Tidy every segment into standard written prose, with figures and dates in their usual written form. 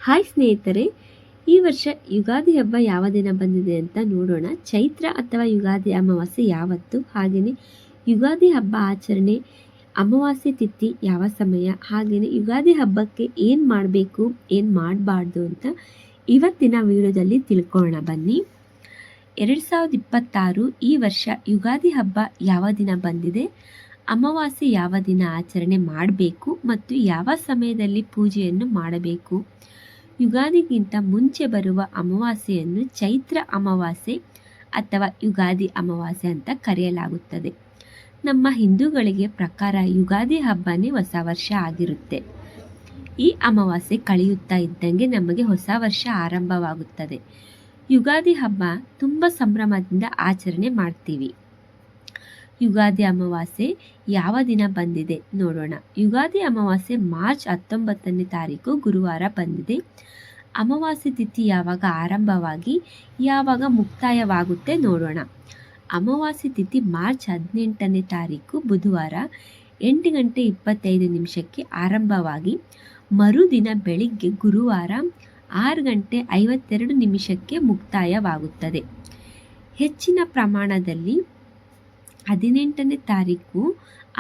Hi ಸ್ನೇಹಿತರೆ, ಈ ವರ್ಷ ಯುಗಾದಿ ಹಬ್ಬ ಯಾವ ದಿನ ಬಂದಿದೆ ಅಂತ ನೋಡೋಣ. ಚೈತ್ರ ಅಥವಾ ಯುಗಾದಿ ಅಮಾವಾಸ್ಯೆ ಯಾವತ್ತು, ಹಾಗೆಯೇ ಯುಗಾದಿ ಹಬ್ಬ ಆಚರಣೆ ಅಮಾವಾಸ್ಯೆ ತಿಥಿ ಯಾವ ಸಮಯ, ಹಾಗೆಯೇ ಯುಗಾದಿ ಹಬ್ಬಕ್ಕೆ ಏನು ಮಾಡಬೇಕು ಏನು ಮಾಡಬಾರ್ದು ಅಂತ ಇವತ್ತಿನ ವಿಡಿಯೋದಲ್ಲಿ ತಿಳ್ಕೊಳ್ಳೋಣ ಬನ್ನಿ. 2026 ಈ ವರ್ಷ ಯುಗಾದಿ ಹಬ್ಬ ಯಾವ ದಿನ ಬಂದಿದೆ, ಅಮಾವಾಸ್ಯೆ ಯಾವ ದಿನ ಆಚರಣೆ ಮಾಡಬೇಕು ಮತ್ತು ಯಾವ ಸಮಯದಲ್ಲಿ ಪೂಜೆಯನ್ನು ಮಾಡಬೇಕು, ಯುಗಾದಿಗಿಂತ ಮುಂಚೆ ಬರುವ ಅಮಾವಾಸ್ಯೆಯನ್ನು ಚೈತ್ರ ಅಮಾವಾಸ್ಯೆ ಅಥವಾ ಯುಗಾದಿ ಅಮಾವಾಸ್ಯೆ ಅಂತ ಕರೆಯಲಾಗುತ್ತದೆ. ನಮ್ಮ ಹಿಂದೂಗಳಿಗೆ ಪ್ರಕಾರ ಯುಗಾದಿ ಹಬ್ಬನೇ ಹೊಸ ವರ್ಷ ಆಗಿರುತ್ತೆ. ಈ ಅಮಾವಾಸ್ಯೆ ಕಳೆಯುತ್ತಾ ಇದ್ದಂಗೆ ನಮಗೆ ಹೊಸ ವರ್ಷ ಆರಂಭವಾಗುತ್ತದೆ. ಯುಗಾದಿ ಹಬ್ಬ ತುಂಬ ಸಂಭ್ರಮದಿಂದ ಆಚರಣೆ ಮಾಡ್ತೀವಿ. ಯುಗಾದಿ ಅಮಾವಾಸ್ಯೆ ಯಾವ ದಿನ ಬಂದಿದೆ ನೋಡೋಣ. ಯುಗಾದಿ ಅಮಾವಾಸ್ಯೆ ಮಾರ್ಚ್ 19ನೇ ತಾರೀಕು ಗುರುವಾರ ಬಂದಿದೆ. ಅಮಾವಾಸ್ಯೆ ತಿಥಿ ಯಾವಾಗ ಆರಂಭವಾಗಿ ಯಾವಾಗ ಮುಕ್ತಾಯವಾಗುತ್ತೆ ನೋಡೋಣ. ಅಮಾವಾಸ್ಯೆ ತಿಥಿ ಮಾರ್ಚ್ 18ನೇ ತಾರೀಕು ಬುಧವಾರ 8:25 ಆರಂಭವಾಗಿ ಮರುದಿನ ಬೆಳಿಗ್ಗೆ ಗುರುವಾರ 6:52 ಮುಕ್ತಾಯವಾಗುತ್ತದೆ. ಹೆಚ್ಚಿನ ಪ್ರಮಾಣದಲ್ಲಿ 18ನೇ ತಾರೀಕು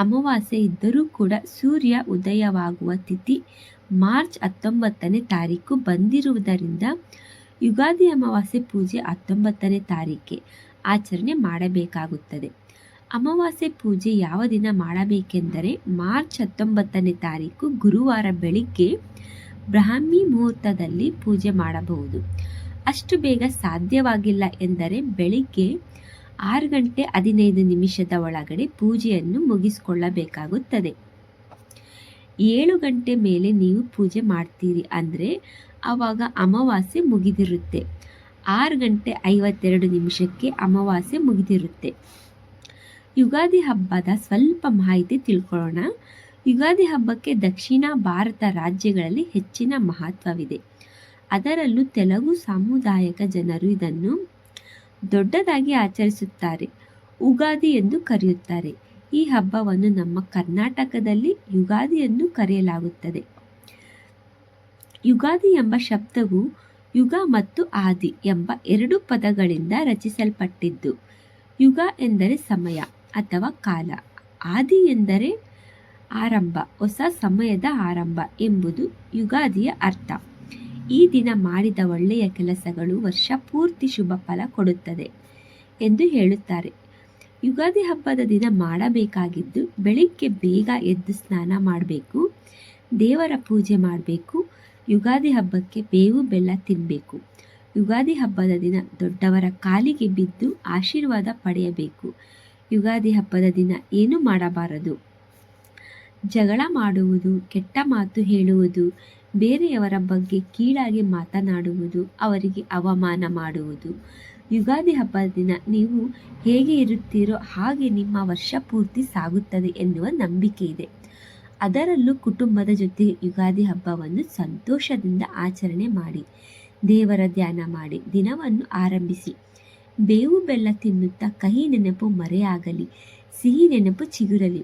ಅಮಾವಾಸ್ಯೆ ಇದ್ದರೂ ಕೂಡ ಸೂರ್ಯ ಉದಯವಾಗುವ ತಿಥಿ ಮಾರ್ಚ್ 19ನೇ ತಾರೀಕು ಬಂದಿರುವುದರಿಂದ ಯುಗಾದಿ ಅಮಾವಾಸ್ಯೆ ಪೂಜೆ 19ನೇ ತಾರೀಕೆ ಆಚರಣೆ ಮಾಡಬೇಕಾಗುತ್ತದೆ. ಅಮಾವಾಸ್ಯೆ ಪೂಜೆ ಯಾವ ದಿನ ಮಾಡಬೇಕೆಂದರೆ ಮಾರ್ಚ್ 19ನೇ ತಾರೀಕು ಗುರುವಾರ ಬೆಳಿಗ್ಗೆ ಬ್ರಾಹ್ಮಿ ಮುಹೂರ್ತದಲ್ಲಿ ಪೂಜೆ ಮಾಡಬಹುದು. ಅಷ್ಟು ಬೇಗ ಸಾಧ್ಯವಾಗಿಲ್ಲ ಎಂದರೆ ಬೆಳಿಗ್ಗೆ 6:15 ಒಳಗಡೆ ಪೂಜೆಯನ್ನು ಮುಗಿಸಿಕೊಳ್ಳಬೇಕಾಗುತ್ತದೆ. 7 ಗಂಟೆ ಮೇಲೆ ನೀವು ಪೂಜೆ ಮಾಡ್ತೀರಿ ಅಂದರೆ ಆವಾಗ ಅಮಾವಾಸ್ಯೆ ಮುಗಿದಿರುತ್ತೆ. 6:52 ಅಮಾವಾಸ್ಯೆ ಮುಗಿದಿರುತ್ತೆ. ಯುಗಾದಿ ಹಬ್ಬದ ಸ್ವಲ್ಪ ಮಾಹಿತಿ ತಿಳ್ಕೊಳ್ಳೋಣ. ಯುಗಾದಿ ಹಬ್ಬಕ್ಕೆ ದಕ್ಷಿಣ ಭಾರತ ರಾಜ್ಯಗಳಲ್ಲಿ ಹೆಚ್ಚಿನ ಮಹತ್ವವಿದೆ. ಅದರಲ್ಲೂ ತೆಲುಗು ಸಾಮುದಾಯಿಕ ಜನರು ಇದನ್ನು ದೊಡ್ಡದಾಗಿ ಆಚರಿಸುತ್ತಾರೆ. ಉಗಾದಿ ಎಂದು ಕರೆಯುತ್ತಾರೆ. ಈ ಹಬ್ಬವನ್ನು ನಮ್ಮ ಕರ್ನಾಟಕದಲ್ಲಿ ಯುಗಾದಿ ಎಂದು ಕರೆಯಲಾಗುತ್ತದೆ. ಯುಗಾದಿ ಎಂಬ ಶಬ್ದವು ಯುಗ ಮತ್ತು ಆದಿ ಎಂಬ 2 ಪದಗಳಿಂದ ರಚಿಸಲ್ಪಟ್ಟಿದ್ದು. ಯುಗ ಎಂದರೆ ಸಮಯ ಅಥವಾ ಕಾಲ, ಆದಿ ಎಂದರೆ ಆರಂಭ, ಹೊಸ ಸಮಯದ ಆರಂಭ ಎಂಬುದು ಯುಗಾದಿಯ ಅರ್ಥ. ಈ ದಿನ ಮಾಡಿದ ಒಳ್ಳೆಯ ಕೆಲಸಗಳು ವರ್ಷ ಪೂರ್ತಿ ಶುಭ ಫಲ ಕೊಡುತ್ತದೆ ಎಂದು ಹೇಳುತ್ತಾರೆ. ಯುಗಾದಿ ಹಬ್ಬದ ದಿನ ಮಾಡಬೇಕಾಗಿದ್ದು ಬೆಳಿಗ್ಗೆ ಬೇಗ ಎದ್ದು ಸ್ನಾನ ಮಾಡಬೇಕು, ದೇವರ ಪೂಜೆ ಮಾಡಬೇಕು, ಯುಗಾದಿ ಹಬ್ಬಕ್ಕೆ ಬೇವು ಬೆಲ್ಲ ತಿನ್ನಬೇಕು. ಯುಗಾದಿ ಹಬ್ಬದ ದಿನ ದೊಡ್ಡವರ ಕಾಲಿಗೆ ಬಿದ್ದು ಆಶೀರ್ವಾದ ಪಡೆಯಬೇಕು. ಯುಗಾದಿ ಹಬ್ಬದ ದಿನ ಏನು ಮಾಡಬಾರದು: ಜಗಳ ಮಾಡುವುದು, ಕೆಟ್ಟ ಮಾತು ಹೇಳುವುದು, ಬೇರೆಯವರ ಬಗ್ಗೆ ಕೀಳಾಗಿ ಮಾತನಾಡುವುದು, ಅವರಿಗೆ ಅವಮಾನ ಮಾಡುವುದು. ಯುಗಾದಿ ಹಬ್ಬದ ದಿನ ನೀವು ಹೇಗೆ ಇರುತ್ತೀರೋ ಹಾಗೆ ನಿಮ್ಮ ವರ್ಷ ಪೂರ್ತಿ ಸಾಗುತ್ತದೆ ಎನ್ನುವ ನಂಬಿಕೆ ಇದೆ. ಅದರಲ್ಲೂ ಕುಟುಂಬದ ಜೊತೆ ಯುಗಾದಿ ಹಬ್ಬವನ್ನು ಸಂತೋಷದಿಂದ ಆಚರಣೆ ಮಾಡಿ, ದೇವರ ಧ್ಯಾನ ಮಾಡಿ ದಿನವನ್ನು ಆರಂಭಿಸಿ. ಬೇವು ಬೆಲ್ಲ ತಿನ್ನುತ್ತಾ ಕಹಿ ನೆನಪು ಮರೆಯಾಗಲಿ, ಸಿಹಿ ನೆನಪು ಚಿಗುರಲಿ.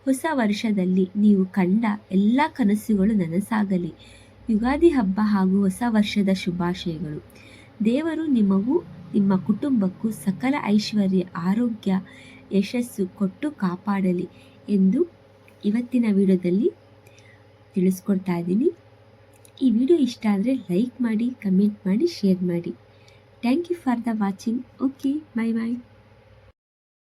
ಹೊಸ ವರ್ಷದಲ್ಲಿ ನೀವು ಕಂಡ ಎಲ್ಲ ಕನಸುಗಳು ನನಸಾಗಲಿ. ಯುಗಾದಿ ಹಬ್ಬ ಹಾಗೂ ಹೊಸ ವರ್ಷದ ಶುಭಾಶಯಗಳು. ದೇವರು ನಿಮಗೂ ನಿಮ್ಮ ಕುಟುಂಬಕ್ಕೂ ಸಕಲ ಐಶ್ವರ್ಯ, ಆರೋಗ್ಯ, ಯಶಸ್ಸು ಕೊಟ್ಟು ಕಾಪಾಡಲಿ ಎಂದು ಇವತ್ತಿನ ವಿಡಿಯೋದಲ್ಲಿ ತಿಳಿಸ್ಕೊಡ್ತಾ ಇದ್ದೀನಿ. ಈ ವಿಡಿಯೋ ಇಷ್ಟ ಆದರೆ ಲೈಕ್ ಮಾಡಿ, ಕಮೆಂಟ್ ಮಾಡಿ, ಶೇರ್ ಮಾಡಿ. Thank you for the watching. Okay, bye bye.